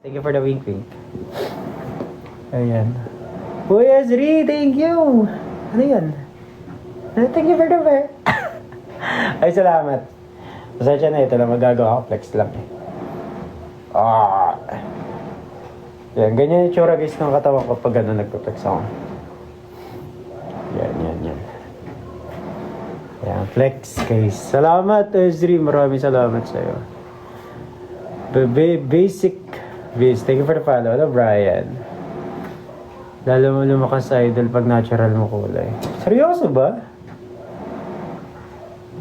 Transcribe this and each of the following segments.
Thank you for the wink wink. Ayan. Uy, Azri, thank you! Ano yan? Thank you for the bear. Ay, salamat. Pasensya na ito lang, magagawa ko, flex lang eh. Yan, ganyan yung tsura guys ng katawan ko pag nagpa-flex ako. Yan. Yan, flex guys. Salamat, Azri. Maraming salamat sa'yo. Basic Biz, thank you for the follow. Hello, Brian. Lalo mo lumakas sa idol pag natural mo kulay. Seryoso ba?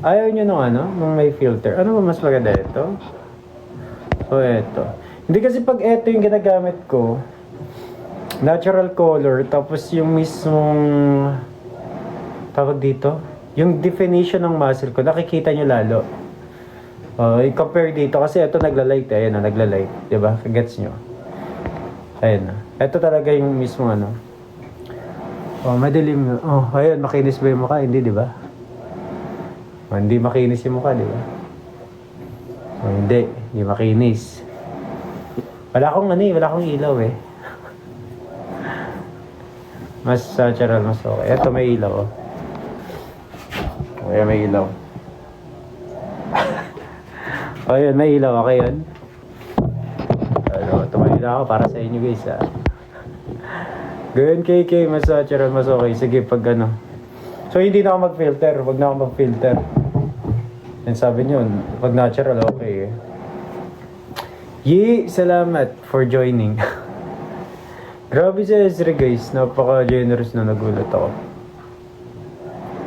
Ayaw nyo nung may filter. Ano ba mas maganda ito? O ito. Hindi kasi pag ito yung ginagamit ko, natural color, tapos yung mismong tawag dito, yung definition ng muscle ko, nakikita nyo lalo. I-compare dito kasi ito nagla-light eh. Ayan na, nagla-light. Diba? Gets nyo? Ayan na. Ito talaga yung mismo madilim. Ayan, makinis ba yung mukha? Hindi, diba? Hindi makinis yung mukha, diba? Hindi makinis. Wala akong ilaw eh. Mas natural, mas okay. Ito may ilaw. Ayan, may ilaw. Ayun, may ilaw. Okay yun. Tumayo na ako para sa inyo guys Ganyan KK, mas natural, mas okay. Sige, pag So, hindi na ako mag-filter. Wag na ako mag-filter. Yan sabi nyo, pag natural, okay salamat for joining. Grabe si Ezra guys. Napaka-generous na, nagulat ako.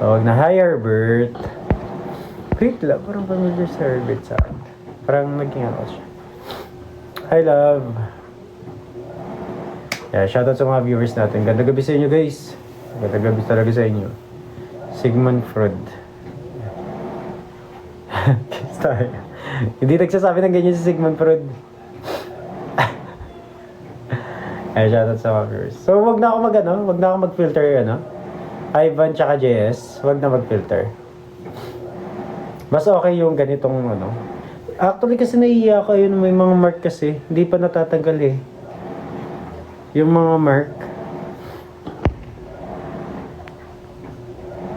Tawag na, hi Herbert. Wait lang, parang familiar sa Herbert sa akin. Parang naging siya. Hi love. Yeah, shoutout sa mga viewers natin. Ganda gabi sa inyo guys. Ganda gabi talaga sa inyo. Sigmund Freud. Hindi nagsasabi ng ganyan si Sigmund Freud. Ay, shoutout sa mga viewers. So, wag na ako mag-filter, Ivan tsaka JS, wag na mag-filter. Mas okay yung ganitong Actually kasi naiiyak ko yun, may mga mark kasi. Hindi pa natatanggal eh. Yung mga mark.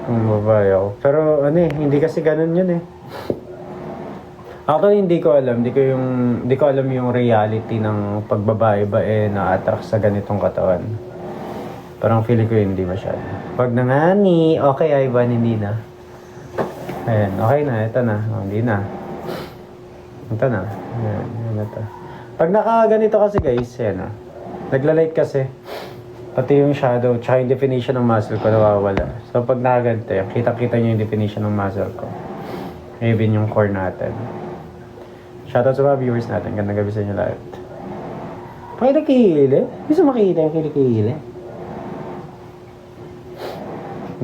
Ang babae ako. Pero hindi kasi ganun yun eh. Actually hindi ko alam yung reality ng pagbabae ba na-attract sa ganitong katawan. Parang feeling ko hindi masyado. Wag na nga ni. Okay, Ivan, hindi na. Ayan, okay na. Ito na. Hindi na. Ito na. Ayan, ito. Pag nakaganito kasi guys, ayan nagla-light kasi. Pati yung shadow, tsaka yung definition ng muscle ko nawawala. So pag nakaganito, kita-kita nyo yung definition ng muscle ko. Even yung core natin. Shoutout sa mga viewers natin. Gandang gabi sa inyo lahat. Pakilakihili? Gusto makikita yung kilikihili?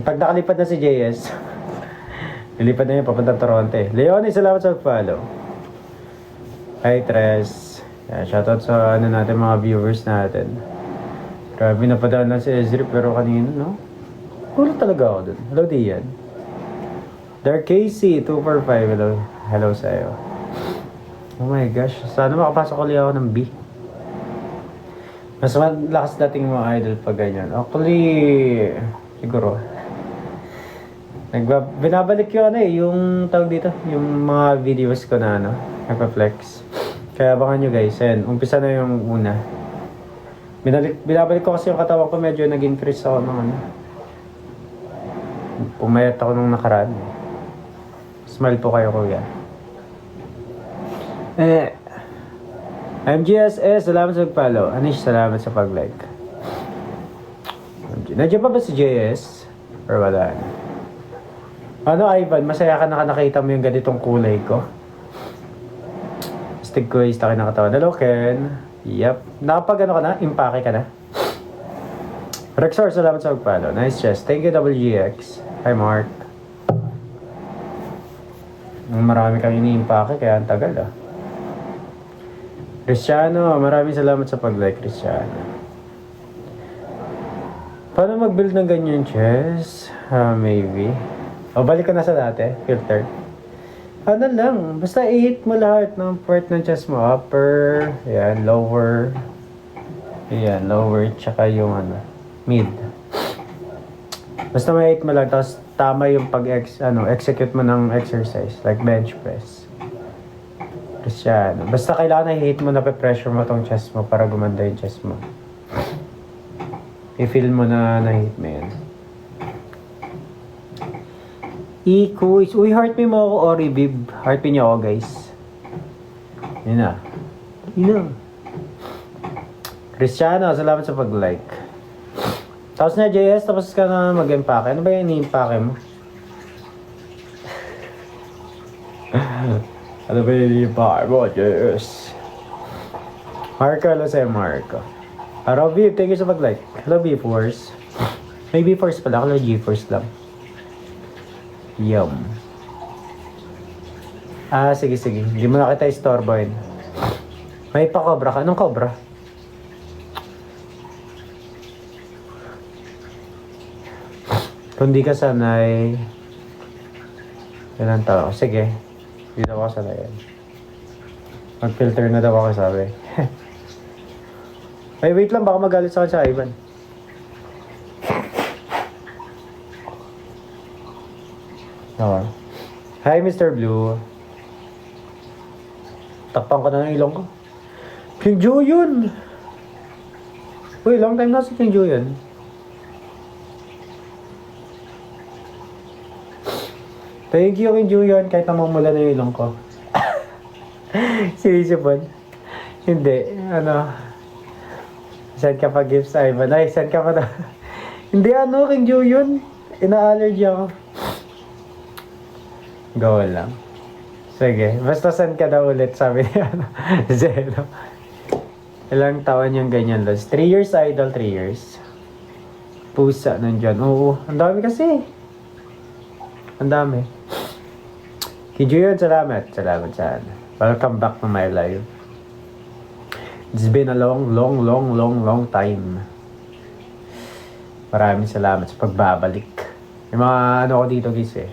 Pag nakalipad na si JS, lilipad na yun, papuntang Toronto eh. Leonie, salamat sa follow. Hi, Tres. Yeah, shoutout sa natin, mga viewers natin. Grabe, napadaan lang si Ezri, pero kanina, Kulo talaga ako dun. Hello, Dian. Dark Casey, 245. Hello sa'yo. Oh my gosh, sana makapasok ulit ako ng B. Mas malakas dating mga idol pag ganyan. Actually, siguro. Binabalik yung yung tawag dito, yung mga videos ko na nagpa-flex. Kaya abangan nyo guys, umpisa na yung una. Binabalik ko kasi yung katawan ko, medyo nag-increase ako ng pumayat ako nung nakaraan. Smile po kayo kuya. MGSS, salamat sa pag-follow. Anish, salamat sa pag-like. Nandiyan pa ba si JS? Or wala Ivan, masaya ka nakita mo yung ganitong kulay ko? Stig ko is takin nakatawan. Hello, Ken. Yep. Nakapag ka na? Impake ka na? Rexor, salamat sa pag-follow. Nice chest. Thank you, WGX. Hi, Mark. Marami kang ini-impake, kaya ang tagal Cristiano, maraming salamat sa pag-like, Cristiano. Paano mag-build ng ganyan chest? Maybe. Balik ko na sa dati, filter. Ano lang, basta i-hit mo lahat ng part ng chest mo. Upper, ayan, lower. Ayan, lower, tsaka yung ano, mid. Basta may hit mo lang, tapos tama yung execute mo ng exercise, like bench press. Cristiano. Basta kailangan na hit mo na pe-pressure mo tong chest mo para gumanda yung chest mo. I-feel mo na na-hit mo yan. Quiz. Uy, heart me mo ako, Ori, Bib. Heart me niyo ako, guys. Yun na. Yun na. Cristiano, salamat sa pag-like. Tapos na, JS, tapos ka na mag-empake. Ano ba yung ini-empake mo? Ano ba yung ini-empake mo, JS? Marco, hello sa'yo, Marco. Hello, Bib, thank you sa pag-like. Hello, B-Force. May B-Force pala, hello, G-Force lang. Yum. Sige. Hindi mo na kita istorbohin. May pa-cobra ka. Anong cobra? Kung di ka sanay... Ilan tao? Sige. Hindi daw ako sanay yan. Mag-filter na daw ako, sabi. Ay, wait lang. Baka magalit sa akin sa Ivan. Okay. Hi, Mr. Blue. Takpan ko na ng ilong ko. King Ju yun! Uy, long time na si King Ju yun. Thank you, King Ju yun. Kahit namumula na yung ilong ko. Sinisipon. Hindi. Send ka pa gifts, Ivan. Ay, send ka pa na. Hindi, King Ju yun. Ina-allergy ako. Go lang. Sige. Basta send ka daw ulit, sabi niya. Zero. Ilang taon yung ganyan, Lods? 3 years, idol. 3 years. Pusa nandyan. Oo. Ang dami kasi. Ang dami. Kijuyon, salamat. Salamat saan. Welcome back to my life. It's been a long time. Maraming salamat sa pagbabalik. Yung mga ko dito, guys eh.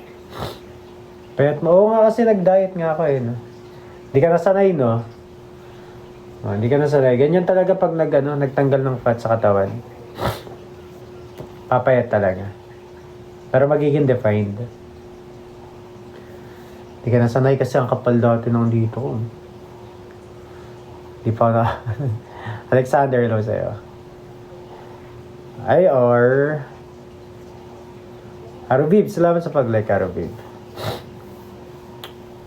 Payat mo. Oo nga kasi nag-diet nga ako eh. No? Hindi ka nasanay, no? Hindi ka nasanay. Ganyan talaga pag nagtanggal ng fat sa katawan. Papayat talaga. Pero magiging defined. Hindi ka nasanay kasi ang kapal dati nung dito ko. Di pa na. Alexander, hello sa'yo. Arubib, salamat sa pag-like, Arubib.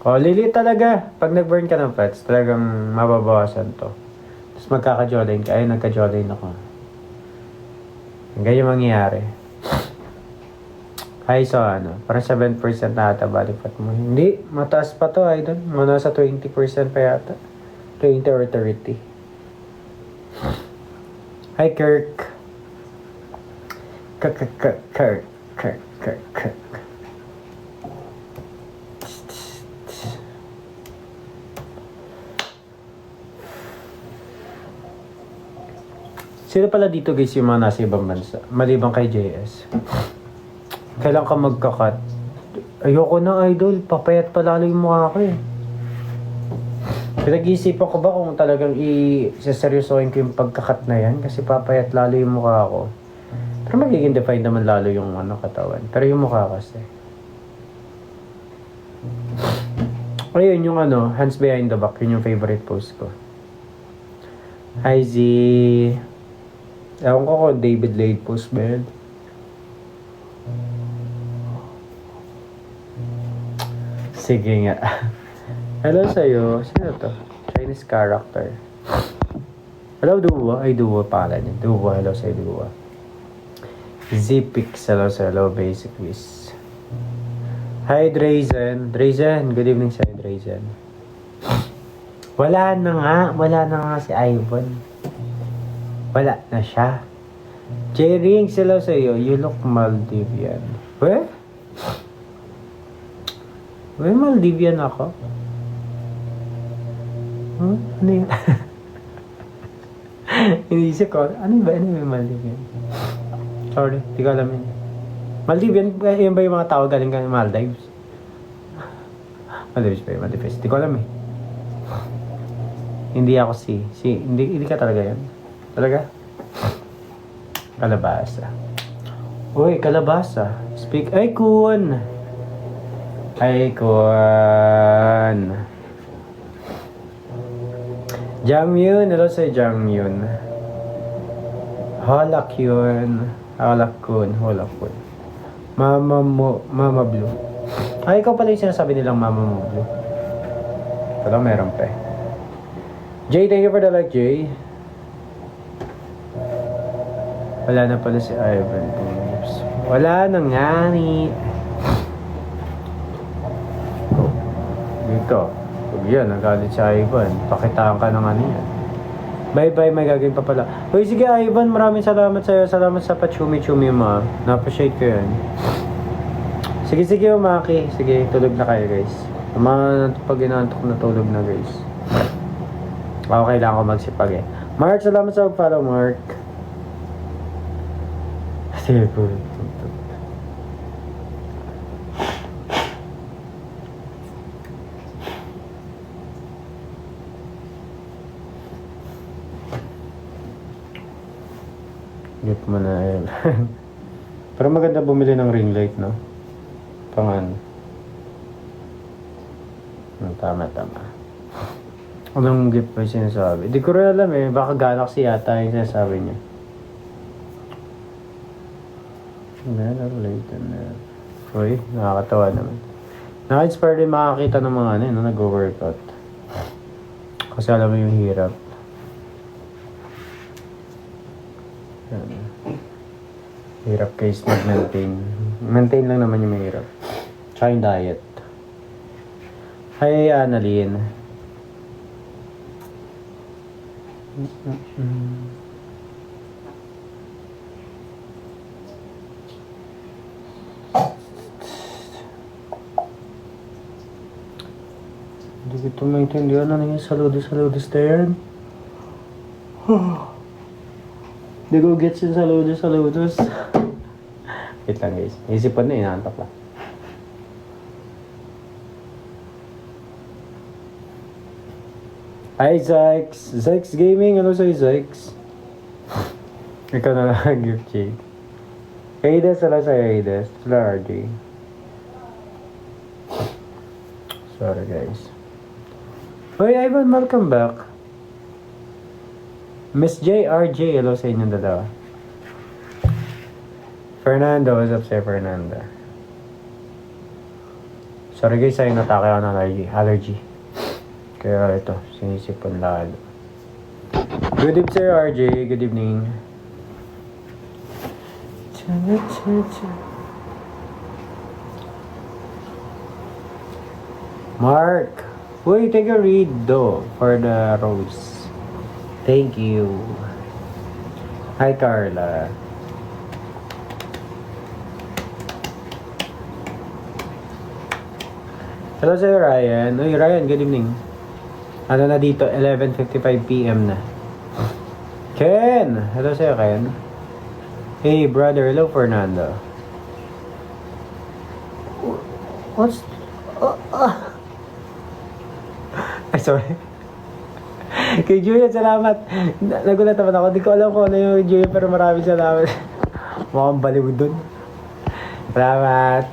Lili talaga. Pag nag-burn ka ng fats, talagang mababawasan to. Tapos magkaka-jawline ka. Ay, nagka-jawline ako. Ganyan mangyayari. Ay, so parang 7% na ata body fat mo. Hindi, mataas pa to, idol. Mga nasa 20% pa yata. 20 or 30. Hi, Kirk. Kirk. Sino pala dito guys yung mga nasa ibang bansa? Maliban kay JS. Kailan ka magka-cut? Ayoko na, idol. Papayat pa lalo yung mukha ko eh. Pinag-iisipan ko ba kung talagang i-seryosohin ko yung pagka-cut na yan? Kasi papayat lalo yung mukha ko. Pero magiging defined naman lalo yung katawan. Pero yung mukha kasi. Ayun yung hands behind the back. Yun yung favorite pose ko. Hi Z. Ewan ko kung David Lade pose ba yun? Sige nga. Hello sa'yo. Sino to? Chinese character. Hello, Duwa. Ay, Duwa pala niya. Duwa. Hello sa'yo, Duwa. Zipix. Hello sa'yo. Hello, Basic Wiz. Hi, Drazen. Drazen. Good evening sa'yo, Drazen. Wala na nga si Ivan. Wala na siya. J-Ring. Hello sa'yo. You look Maldivian. Where? Well, Maldivian ako. Ano yun? Iniisip ko, ano ba yung Maldivian? Sorry, di ko alam yun. Maldivian, yun ba yung mga tao galing ka ng Maldives? Manipis ba yun? Manipis. Di ko alam eh. Hindi ako hindi ka talaga yan. Talaga? Kalabasa. Uy, kalabasa. Speak. Ay, Kun! Ay, Kun! Jamyun. Hello sa Jamyun. Halak yun. Halak Kun. Halak Kun. Mama Blue. Ay, ikaw pala yung sinasabi nilang Mama mo Blue. Pero meron pa eh. Jay, thank you for the like, Jay. Wala na pala si Ivan. Wala na nga ni. Oh, dito. Huwag yan, nagalit si Ivan. Pakitaan ka ng ano yan. Bye-bye, may gagawin pa pala. Uy, sige Ivan, maraming salamat sa'yo. Salamat sa pa-chumi-chumi mo. Na-appreciate ko yan. Sige, Umaki. Sige, tulog na kayo, guys. Pag inaantok na tulog na, guys. Ako kailangan ko magsipag eh. Mark, salamat sa follow, Mark. Sige po. Get mo na yun. Pero maganda bumili ng ring light, no? Pangan. Tama. Anong gift pa yung sinasabi? Di ko rin alam eh. Baka Galaxy yata yung sinasabi niya. Uy, nakakatawa naman. Naka-inspire din makakita ng mga ano, nag-workout. Kasi alam mo yung hirap. Hirap guys mag-maintain. Maintain lang naman yung mahirap. Tsaka yung diet. Hi, Annalyn. Hindi ko ito maintindihan. Ano yung saludos na yan? Hindi ko gets yung saludos. Wait lang guys. Isipan na, inaantok lang. Hi, Zykes Gaming. Ano sa'yo, Zykes? Ikaw na lang gift, Jake. Aides, wala sa'yo, Aides. Wala, RJ. Sorry, guys. Hoy, Ivan, welcome back. Miss J, RJ. Hello sa inyong dalawa. Fernando, what's up sa'yo, Fernando? Sorry guys, ay natake ako ng allergy. Kaya ito, sinisipon lalo. Good evening sir, RJ. Good evening. Mark. Uy, take a read though for the rose. Thank you. Hi, Carla. Hello sa'yo, Ryan. Uy, Ryan, good evening. Ano na dito? 11:55 PM na. Ken! Hello sa'yo, Ken. Hey, brother. Hello, Fernando. What's... Ay, sorry. Kay Julian, salamat. Nagulat naman ako. Di ko alam kung ano yung Julian, pero maraming salamat. Mukhang baliw dun. Salamat.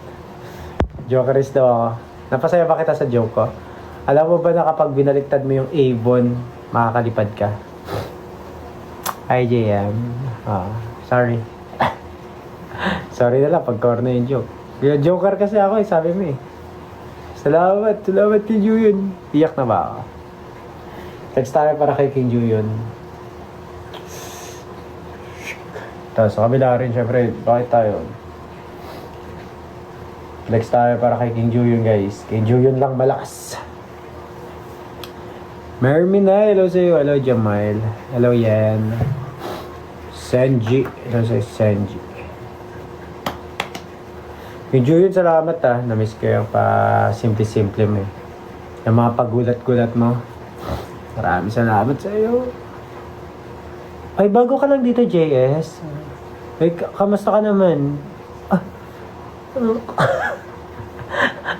Jokeris daw ako. Napasaya ba kita sa joke ko? Alam mo ba na kapag binaliktad mo yung Avon, makakalipad ka? Hi, JM. Sorry. Sorry na lang, pag-corner yung joke. Yung joker kasi ako sabi mo eh. Salamat kay Julian. Iyak na ba ako? Text tayo para kay King Julian. Tapos sa kabila rin, syempre, bakit tayo? Next tayo para kay King Julian, guys. King Julian lang malakas. Mermina, hello sa'yo. Hello, Jamal. Hello, Yan. Senji. Hello sa'yo, Senji. King Julian, salamat na-miss ko yung simple-simple mo eh. Yung mga pagulat-gulat mo. Maraming salamat sa'yo. Ay, bago ka lang dito, JS. Ay, kamusta ka naman?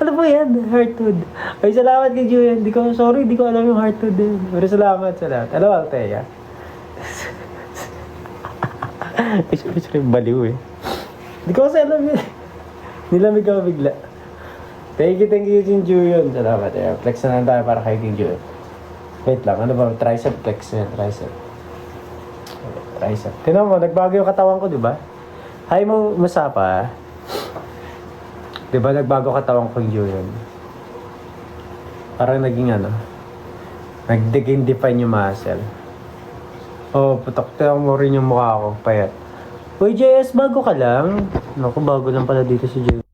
Ano po yan? Heartwood. Ay, salamat kay Julian. Sorry, di ko alam yung heartwood din. Pero salamat. Ano, Altea? Sorry, baliw eh. Di ko kasi alam yun. Nilamig ako bigla. Thank you, King Julian. Salamat. Flex na lang tayo para kay King Julian. Wait lang, ano ba? Tricep flex yan, tricep. Tinan mo, nagbago yung katawan ko, di ba? Hi mo, Masapa. Di ba nagbago katawan ko yun? Parang naging nag-define yung muscle. Oh, putok mo rin yung mukha ko, payat. Uy, JS, bago ka lang? Naku, bago lang pala dito si JS.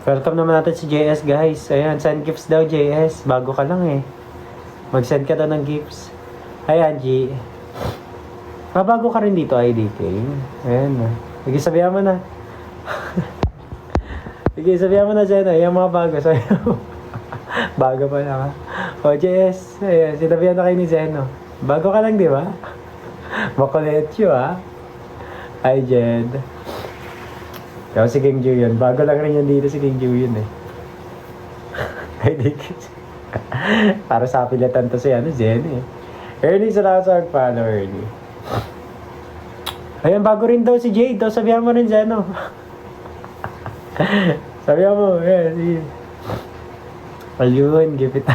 Welcome naman natin si JS, guys. Ayan, send gifts daw, JS. Bago ka lang eh. Mag-send ka daw ng gifts. Hi, Angie. Bago ka rin dito, IDK. Ayan na. Sige, sabihan mo na. Sige, sabihan mo na, Zeno. Yung mga bago, sabihan mo. Bago pa lang, ha? O, JS. Ayan, sinabihan na kayo ni Zeno. Bago ka lang, di ba? Makuletyo, ha? Hi, Jed. Ikaw si King Julian. Bago lang rin yan dito si King Julian, eh. IDK. Para sa apilatan to si Zeno, eh. Ernie, salamat sa mag-follow, Ernie. Ayan, bago rin daw si Jade. Daw, sabihan mo rin, Zeno. Sabihan mo, ayan, sige. Ayun, give it.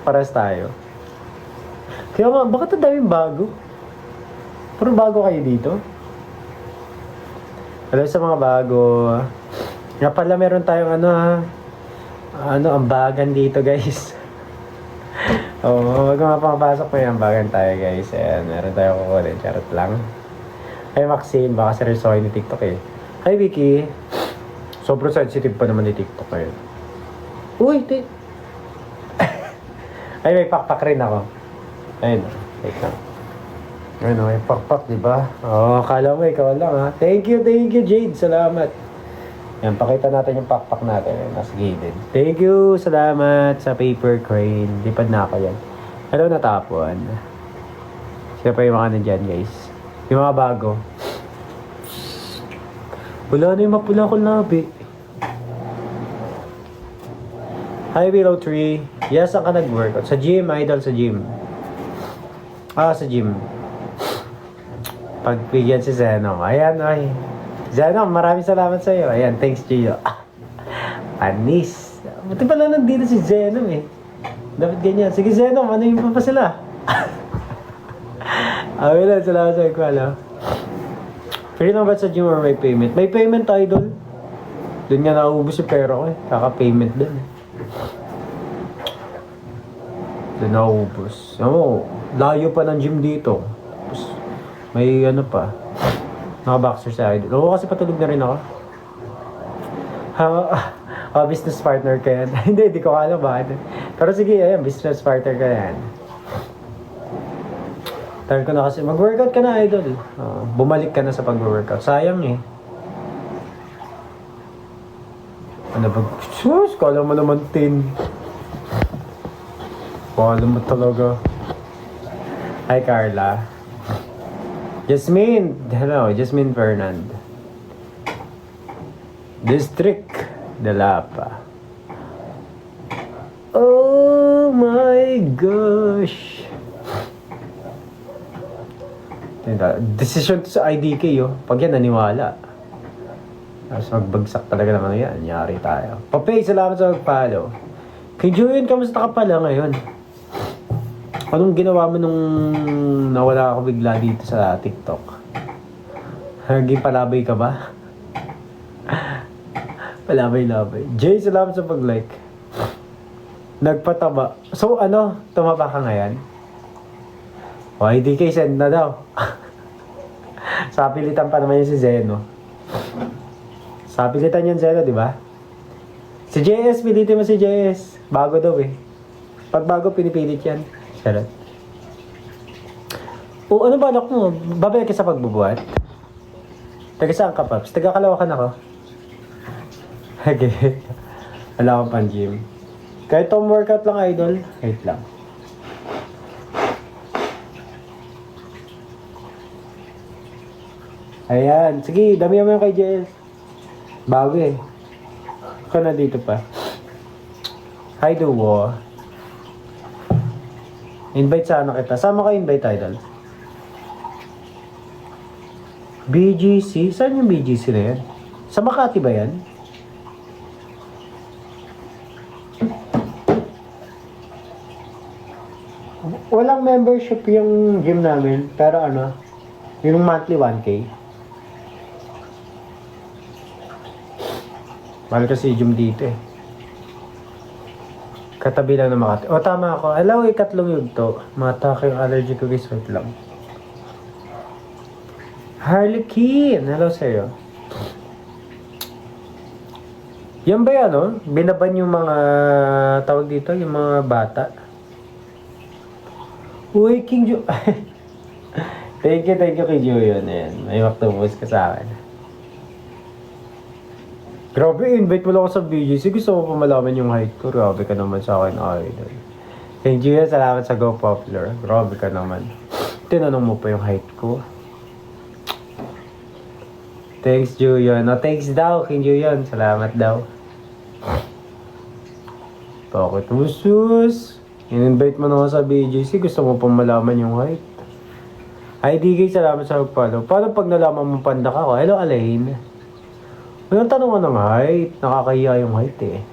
Paras tayo. Kaya nga, bakit ang daming bago? Puro bago kayo dito? Alam sa mga bago. Nga pala, meron tayong ambagan dito, guys. Oo, wag nga pumapasok pa yung ambagan tayo, guys. Ayan, meron tayong kukunin. Charot lang. Hi, Maxine. Baka seryosohin ni TikTok eh. Hi, Vicky. Sobrang sensitive pa naman ni TikTok ngayon. Uy, ay, may pakpak rin ako. Ayun, wait lang. Ayun, may pakpak, diba? Oo, akala mo ikaw lang, ha? Thank you, Jade. Salamat. Yan, pakita natin yung pakpak natin. Nasa gilid. Thank you, salamat sa paper crane. Lipad na ako yan. Hello, natapon. Sino pa yung mga nandyan, guys? Yung mga bago. Wala na yung mapula ko labi. Hi, Willow Tree. Yes, saan ka nag-workout? Sa gym, idol, sa gym. Sa gym. Pagbigyan si Zeno. Ayan, ay. Zeno, maraming salamat sa iyo. Ayan, thanks, Gio. Anis. Buti pala nandito si Zeno eh. Dapat ganyan. Sige, Zeno, ano yung pa sila? Wala, salamat sa ikaw, Free lang ba sa gym or may payment? May payment, idol. Doon nga nauubos yung pera ko eh. Kaka-payment doon eh. Doon nauubos. Layo pa ng gym dito. Tapos, may pa. Naka-boxer sa idol. Oo, kasi patulog na rin ako. Business partner ka yan. Hindi ko alam ba. Pero sige, ayan, business partner ka yan. Time ko na kasi, mag-workout ka na, idol. Bumalik ka na sa pag-workout. Sayang eh. Ano ba? Sus, kala mo naman 10. Kala mo talaga. Hi, Carla. Jasmine. Hello, Jasmine Fernand. District Dalapa. Oh my gosh. Decision to sa IDK, Pag yan, naniwala. Tapos magbagsak talaga naman yan. Nyari tayo. Papay, salamat sa mag-follow. Kay Julian, kamusta ka pala ngayon? Anong ginawa mo nung nawala ako bigla dito sa TikTok? Naging palabay ka ba? Palabay-labay. Jay, salamat sa pag-like. Nagpataba. So, tumaba ka ngayon? O, IDK, send na daw. Sa pilitan pa naman yun si Zeno. Sa pilitan yun, Zeno, di ba? Si JS, pilitin mo si JS. Bago daw eh. Pag bago, pinipilit yan. Charot. O, ano balak mo? Babalik ka sa pagbubuhat? Taga saan ka, Paps? Taga Kalawakan ako. Okay. Wala akong pan-gym. Kahit home workout lang, idol. Wait lang. Ayan. Sige, damihan mo yung kay JS. Bawi. Ka na dito pa. Hi, Duo. Invite sana kita. Sama ka invite, idol. BGC? Saan yung BGC na yan? Sa Makati ba yan? Walang membership yung gym namin. Pero ano, yung monthly 1K. Mahal kasi gym dito eh. Katabi lang na Makati. O tama ako. Hello, ikatlong yugto. Matake yung allergy ko guys. Wait lang. Harlequin! Hello sa'yo. Yan ba yan, no? Binaban yung mga tawag dito, yung mga bata. Uy, King Jo... thank you kay Jo yun. Ayan, may maktubos ka sa akin. Grabe, invite mo lang ako sa BGC. Gusto ko pa malaman yung height ko. Grabe ka naman sa akin, idol. Thank you, salamat sa Go Popular. Grabe ka naman. Tinanong mo pa yung height ko. Thanks, Julian. No, thanks daw, King Julian. Salamat daw. Bakit usus? In-invite mo na ako sa BGC. Gusto mo pang malaman yung height. Hi, DK. Salamat sa pagpalo. Paano pag nalaman mo panda ka ko? Hello, Alain. Walang tanong ka ng height. Nakakahiya yung height eh.